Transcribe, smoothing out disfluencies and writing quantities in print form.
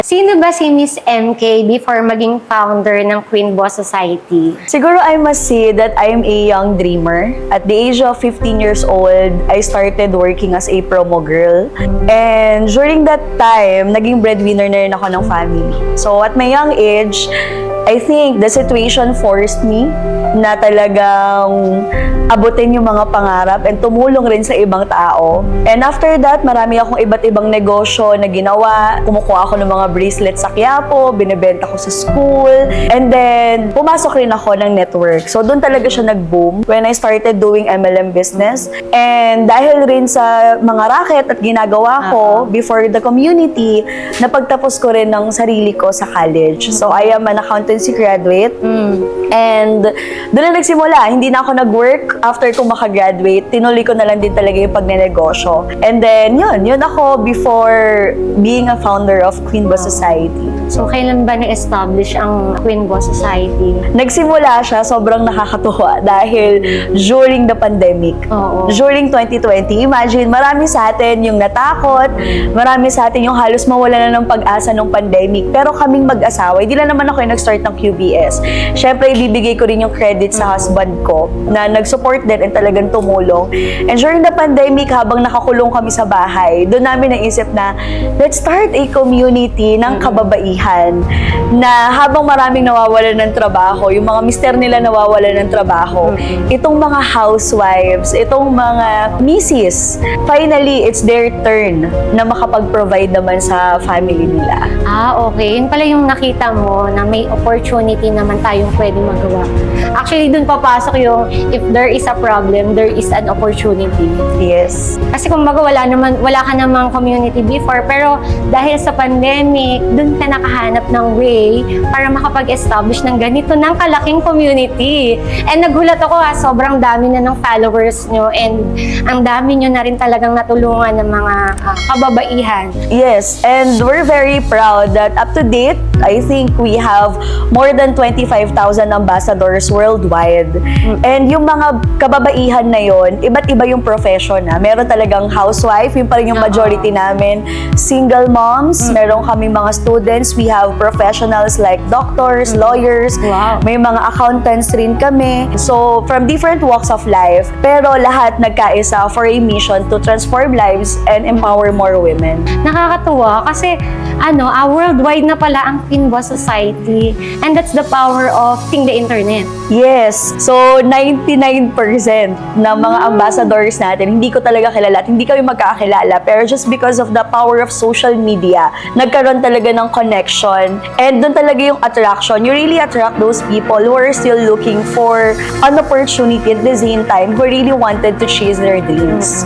Sino ba si Miss MK before maging founder ng Queen Boss Society? Siguro I must say that I'm a young dreamer. At the age of 15 years old, I started working as a promo girl. And during that time, naging breadwinner na rin ako ng family. So at my young age, I think the situation forced me na talagang abutin yung mga pangarap and tumulong rin sa ibang tao. And after that, marami akong iba't ibang negosyo na ginawa. Kumukuha ako ng mga bracelets sa Quiapo, binibenta ko sa school, and then pumasok rin ako ng network. So doon talaga siya nag-boom when I started doing MLM business. And dahil rin sa mga racket at ginagawa ko before the community, napagtapos ko rin ng sarili ko sa college. So I am an accountancy graduate. And doon na nagsimula. Hindi na ako nag-work after ko makagraduate. Tinuloy ko na lang din talaga yung pagnenegosyo. And then, yun ako before being a founder of Queen Boss Society. So, kailan ba na-establish ang Queen Boss Society? Nagsimula siya, sobrang nakakatuwa dahil during the pandemic. Oo. During 2020, imagine, marami sa atin yung natakot, marami sa atin yung halos mawala na ng pag-asa ng pandemic. Pero kaming mag-asawa, hindi lang naman ako yung nag-start ng QBS. Siyempre, ibibigay ko rin yung credit sa husband ko na nag-support din and talagang tumulong. And during the pandemic, habang nakakulong kami sa bahay, doon namin naisip na, let's start a community ng kababaihan na habang maraming nawawalan ng trabaho, yung mga mister nila nawawalan ng trabaho, itong mga housewives, itong mga misis, finally, it's their turn na makapag-provide naman sa family nila. Okay. Yun pala yung nakita mo na may opportunity naman tayong pwede magawa. Actually, dun papasok yung if there is a problem, there is an opportunity. Yes. Kasi kung wala ka namang community before, pero dahil sa pandemic, dun ka nakahanap ng way para makapag-establish ng ganito ng kalaking community. And nagulat ako sobrang dami na ng followers nyo and ang dami nyo na rin talagang natulungan ng mga kababaihan. Yes, and we're very proud that up to date, I think we have more than 25,000 ambassadors worldwide. And yung mga kababaihan na yon, iba't iba yung profession na. Meron talagang housewife, yung pa rin yung majority namin. Single moms, meron kaming mga students, we have professionals like doctors, lawyers, may mga accountants rin kami. So, from different walks of life, pero lahat nagkaisa for a mission to transform lives and empower more women. Nakakatuwa kasi worldwide na pala ang Queen Boss Society, and that's the power of the internet. Yes. So, 99% ng mga ambassadors natin, hindi ko talaga kilala at hindi kami magkakilala. Pero just because of the power of social media, nagkaroon talaga ng connection. And doon talaga yung attraction. You really attract those people who are still looking for an opportunity at the same time, who really wanted to chase their dreams.